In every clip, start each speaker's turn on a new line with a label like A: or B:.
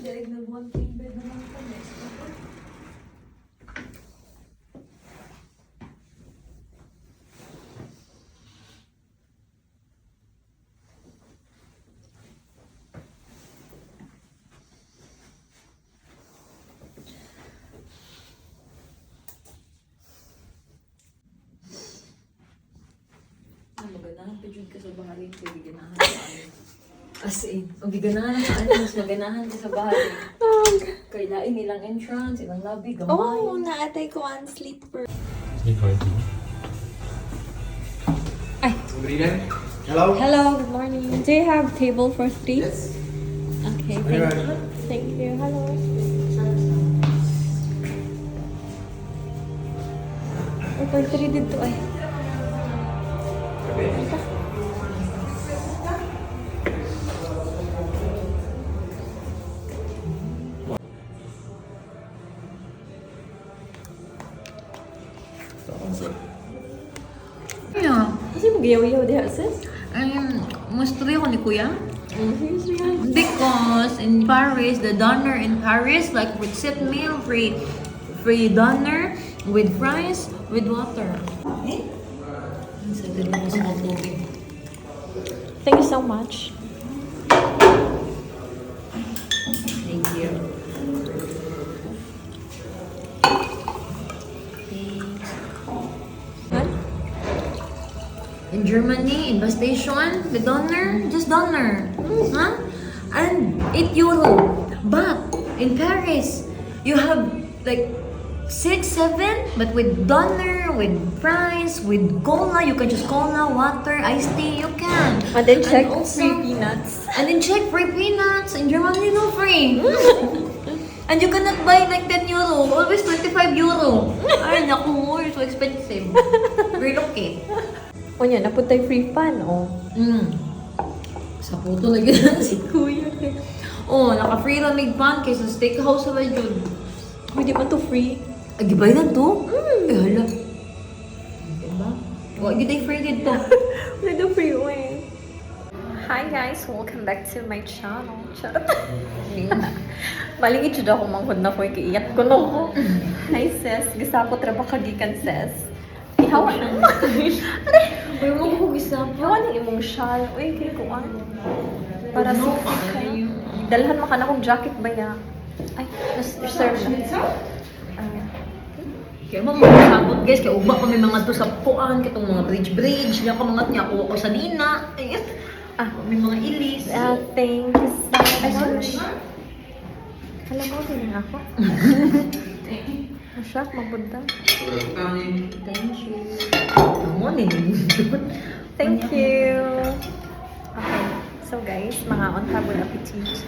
A: Dahil nag-one king bed naman kami. Maganahan pa dyan ka sa bahay ko, giganahan ka ano. As in, o giganahan ka ano, mas maganahan ka sa bahay. Kailain nilang entrance, ilang lobby, gamay.
B: Oh, naatay ko ang sleeper.
C: Ay.
D: Good evening. Hello.
C: Hello, good morning. Do you have table for 3?
D: Yes.
C: Okay,
D: Are you ready?
C: thank you. Hello. Oh, for 3 dito ay.
A: Yeah.
C: Kasi mag-yaw-yaw diha, sis?
A: Mustuloy ako ni Kuya. Because in Paris, the doner in Paris, like with set meal, free doner with fries, with water.
C: Thank you so much.
A: Thank you. In Germany, in bus station, the doner, just doner. Huh? And 8 euro. But in Paris, you have like 6, 7, but with doner, with fries, with cola, you can just cola, water, iced tea, you can.
C: And then check
A: also-
C: free peanuts.
A: And then check free peanuts. In Germany, no free. And you cannot buy like 10 euro. Always 25 euro. Ay, naku, it's so expensive. Relocate.
C: O niya, napuntay free pan, oh.
A: Sa photo lagi na si Kuya. Oh, naka-free lamig pan kaysa steakhouse sa Jud.
C: Hindi man to free.
A: Ay, gibay na to? Eh, hala. Diba? Wag yun ay free dito.
C: Wala to free, oy. Hi guys, welcome back to my channel. Charot. Malingit siya ako manghod na ko, iiyak ko na ko. Hi sis, gisa ko trabaho kagikan sis. Ihawa na mo.
A: Uy, mo ko gisa pa.
C: Ihawa na imong shawl. Uy, kaya ko an. Para sa dalhan mo ka na kong jacket ba ya? Ay, serve na.
A: Kaya mo mga sabot guys, kaya uba kami mga to sa puan, kitong mga bridge. Yan ka mga niya, kuha ko sa nina. Ay, may mga ilis.
C: Thank you so much. Alam mo, ganyan ako. Masyak, magbunda.
A: Thank you. Morning.
C: Thank you. Okay. So guys, mga on-table appetit.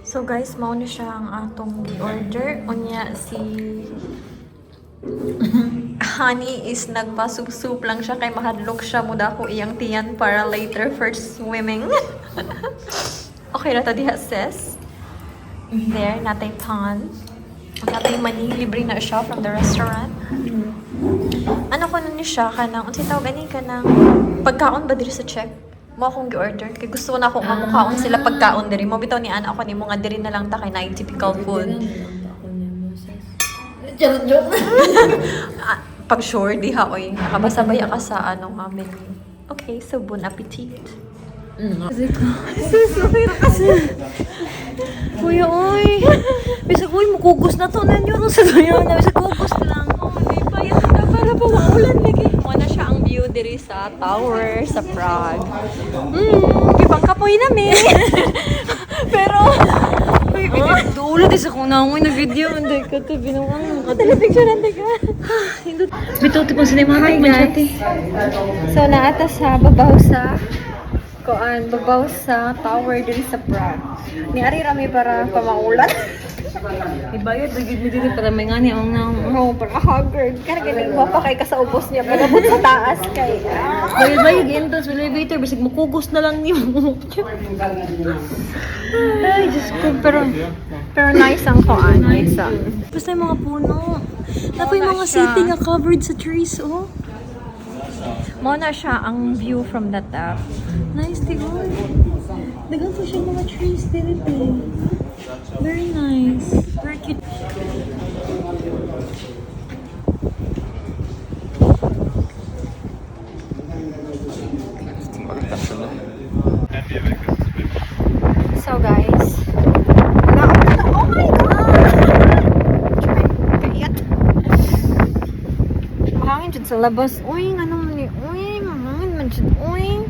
C: So guys, mao ni siya ang atong order. Unya si Honey is nagpasup-sup lang siya kay mahadlok siya muda ko iyang tiyan para later for swimming. Okay na ta diha sis. There, natay pan. Natay mani, libre na siya from the restaurant. Ano ko na ni siya kanang unsay tawag ani kanang pagkaon ba diri sa check? Mo akong gi-order kay gusto ko na akong mamukhaon sila pagkaon diri. Mo bitaw ni ana ako ni mo nga diri na lang ta kay na typical food. Pag sure di ha oy nakabasabay ka sa anong menu. Okay, so bon appetit.
A: Susukir kasi. Kuya, oy. Bisa ko, mukugos na to. Nanyo sa doon. Bisa kugos lang.
C: Oh, may payat na para pa maulan lagi. Muna siya ang view diri sa tower sa Prague. Gibang kapoy namin. Pero
A: Dulo, di sa kung naungoy na video. Hindi ka ito, binawang.
C: picture nanti ka.
A: Bito, tipong sinematic man siya, te.
C: So naata sa babaw sa tower diri sa Prague. Ni ari rami para pamaulan.
A: Ibayad, bigid mo din para may ngani ang nang.
C: No, para haggard. Kaya galing mo pa kay ka sa ubos niya. Pagabot sa taas kay.
A: Bayad, entrance sa elevator, bisig mukugos na lang niyo.
C: Ay, Diyos ko. Pero nice ang koan. Nice ang.
A: Basta yung mga puno. Tapos yung mga seating nga covered sa trees, oh.
C: Mo na siya ang view from the top.
A: Nice, di ko. Dagan po siya yung mga trees, dito. Very nice. Very cute.
C: So guys, oh my god! Kayat. Mahangin dyan sa labas. Uy, ano man ni? Uy, mahangin man dyan. Uy.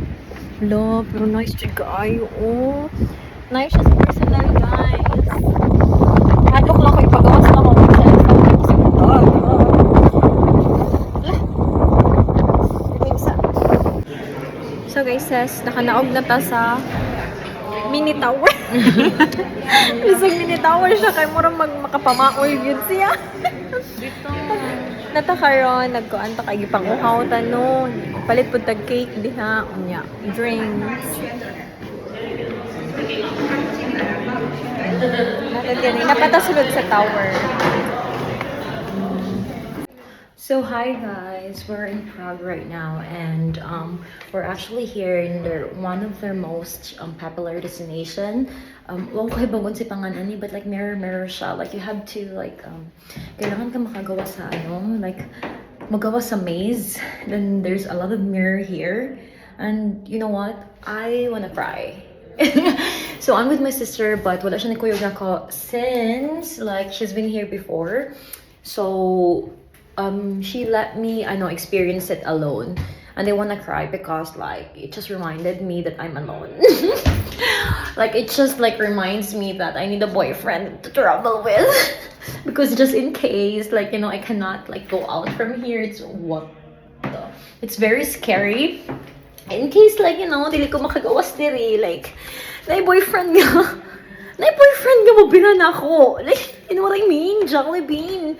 C: Lo, pero nice dyan kaayo. Oh. Nice siya sa personal, guys. Hadok lang ko ipagawas lang ako. So guys, nakanaog na ta sa mini tower. Bisag mini tower siya kay murang makapamaoy yun siya.
A: Dito.
C: Natakaron, nagkuan ta kay gipanguhaw ta no. Palit pud tag cake diha, unya, drinks. Natagyan, napatasulod sa tower.
A: So hi guys, we're in Prague right now, and we're actually here in one of their most popular destination. Wala ko bangon si pangalan ni, but like mirror siya. Like you have to like kailangan ka makagawa sa like magawa sa maze. Then there's a lot of mirror here, and you know what? I wanna cry. So I'm with my sister, but wala siya ni Kuya ko since like she's been here before. So she let me experience it alone, and I wanna cry because like it just reminded me that I'm alone. Like it just like reminds me that I need a boyfriend to travel with. Because just in case like I cannot like go out from here, it's very scary. In case like dili ko makagawas diri, like na boyfriend nga mo binan ako, like you know what I mean, Jollibee.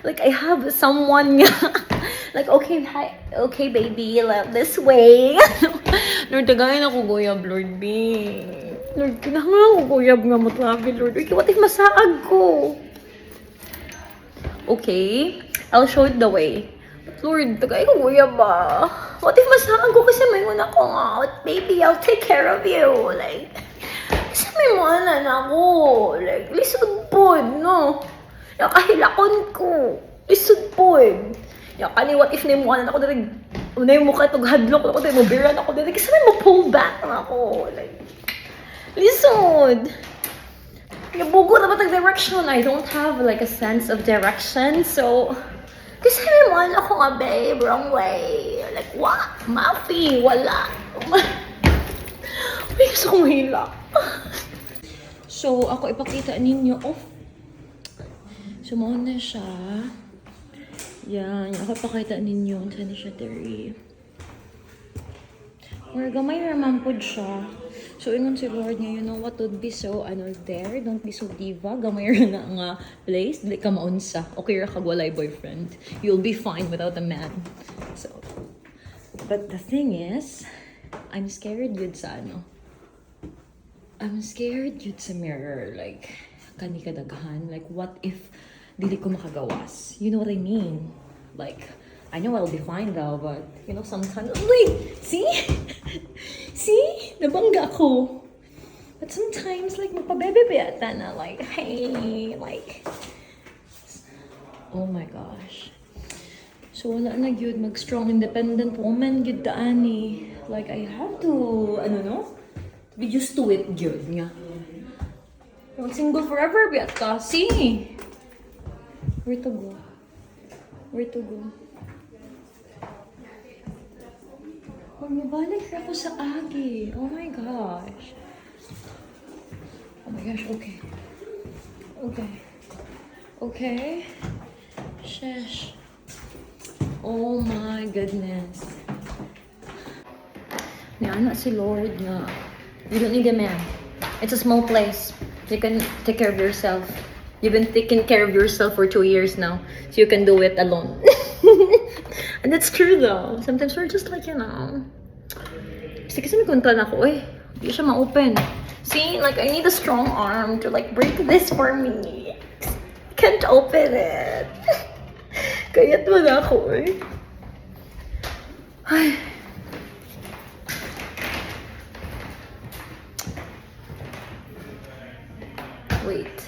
A: Like I have someone like okay baby, this way. Lord, tagayin ako guyab, Lord B. Lord, kinahanglan ko guyab nga mo travel, Lord. Okay, what if masaag ko? Okay, I'll show it the way. But Lord, tagayin ko guyab ba? What if masaag ko kasi may muna ko out? Baby, I'll take care of you. Like, kasi may muna na ako. Like, lisod po, no? Nakahilakon ko. Lisod po eh. Yakani, what if naimuanan ako dito? Unay mo ka itong hadlok ako dito. Mabiran ako dito. Kasi may ma-pull back na ako. Like, lisod. Nabugo na ba itong direction? I don't have like a sense of direction. So, kasi naimuanan ako nga, babe. Wrong way. Like, what? Mafi. Wala. Uy, gusto kong mahila. So, ako ipakita ninyo. Oh, sumuon na siya. Yan, ako pakita ninyo. Saan siya diri. Or gamay raman po siya. So, ingon si Lord nga, you know what, don't be so, there. Don't be so diva. Gamay ra na nga place. Dili ka maunsa. Okay ra kag walay boyfriend. You'll be fine without a man. So, but the thing is, I'm scared yun sa I'm scared yun sa mirror. Like, kani kadaghan. Like, what if dili ko makagawas? You know what I mean? Like, I know I'll be fine though, but sometimes, wait, see? See? Nabangga ako. But sometimes, like, magpabebe ata na, like, hey, like, oh my gosh. So, wala na yun, mag-strong, independent woman, yun daan eh. Like, I have to, be used to it, yun nga. Don't single forever, Beata. See? Where to go? Where to go? Oh, mabalik ako sa agi. Oh my gosh. Oh my gosh, okay. Okay. Okay. Sheesh. Oh my goodness. Niana si Lord nga. You don't need a man. It's a small place. You can take care of yourself. You've been taking care of yourself for 2 years now, so you can do it alone. And that's true though. Sometimes we're just like, kasi may kontra na ako eh. Hindi siya ma-open. See, like I need a strong arm to like break this for me. I can't open it. Kaya't mo na ako eh. Ay. Wait.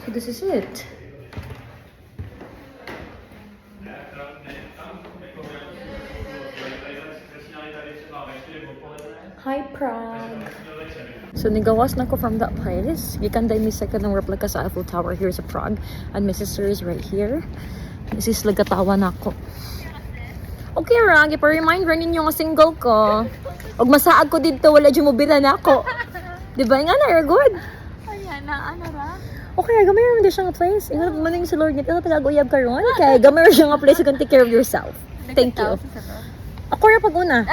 A: So this is it. Hi, Prague. So, nigawas na ko from that place. Gikan dahil may second ng replica sa Eiffel Tower here sa Prague. And my sister is right here. This is lagatawa na ako. Okay, Rag. Ipa-remind rin ninyo nga single ko. Og masaag ko dito, wala dyan mobila na ako. Diba? Nga na, you're good.
C: Ayan na, ano ra?
A: Okay, gamay rin din siya nga place. Ingat mo na yung si Lord niya. Ito tagagoyab ka ron. Okay, gamay rin siya nga place. You can take care of yourself. Thank you. Ako rin pag-una.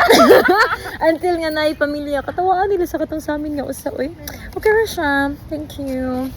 A: Until nga na pamilya, katawaan nila sa katong sa amin nga usa, oy. Okay rin siya. Thank you.